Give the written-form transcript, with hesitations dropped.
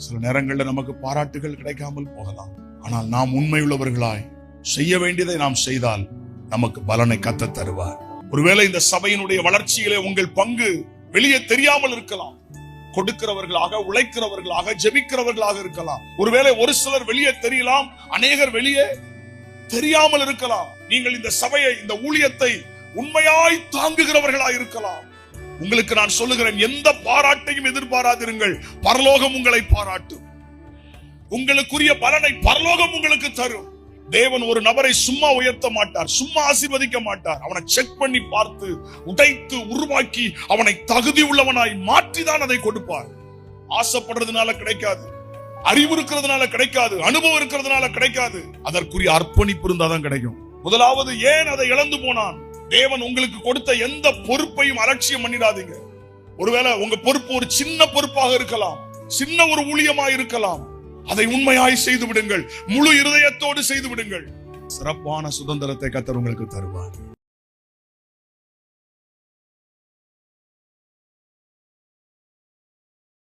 சில நேரங்களில் நமக்கு பாராட்டுகள் கிடைக்காமல் போகலாம். ஆனால் நாம் உண்மையுள்ளவர்களாய் செய்ய வேண்டியதை நாம் செய்தால் நமக்கு பலனை கத்த தருவார். ஒருவேளை இந்த சபையினுடைய வளர்ச்சியிலே உங்கள் பங்கு வெளியே தெரியாமல் இருக்கலாம். கொடுக்கிறவர்களாக, உழைக்கிறவர்களாக, ஜெபிக்கிறவர்களாக இருக்கலாம். ஒருவேளை ஒரு சிலர் வெளியே தெரியலாம், அநேகர் வெளியே தெரியாமல் இருக்கலாம். நீங்கள் இந்த சபையை, இந்த ஊழியத்தை உண்மையாய் தாங்குகிறவர்களாய் இருக்கலாம். உங்களுக்கு நான் சொல்லுகிறேன், எந்த பாராட்டையும் எதிர்பாராதிருங்கள். பரலோகம் உங்களை பாராட்டும். உங்களுக்குரிய பலனை பரலோகம் உங்களுக்கு தரும். தேவன் ஒரு நபரை சும்மா உயர்த்த மாட்டார், சும்மா ஆசீர்வதிக்க மாட்டார். அவனை செக் பண்ணி பார்த்து, உடைத்து, உருவாக்கி அவனை தகுதி உள்ளவனாய் மாற்றிதான் அதை கொடுப்பார். ஆசைப்படுறதுனால கிடைக்காது, அறிவு இருக்கிறதுனால கிடைக்காது, அனுபவம் இருக்கிறதுனால கிடைக்காது. அதற்குரிய அர்ப்பணிப்பு இருந்தாதான் கிடைக்கும். முதலாவது, ஏன் அதை இழந்து போனான்? தேவன் உங்களுக்கு கொடுத்த எந்த பொறுப்பையும் அலட்சியம் பண்ணிடாதீங்க. ஒருவேளை உங்க பொறுப்பு ஒரு சின்ன பொறுப்பாக இருக்கலாம், சின்ன ஒரு ஊழியமாய் இருக்கலாம். அதை உண்மையாய் செய்து விடுங்கள், முழு இருதயத்தோடு செய்து விடுங்கள். சிறப்பான சுதந்திரத்தை கர்த்தர் உங்களுக்கு தருவார்.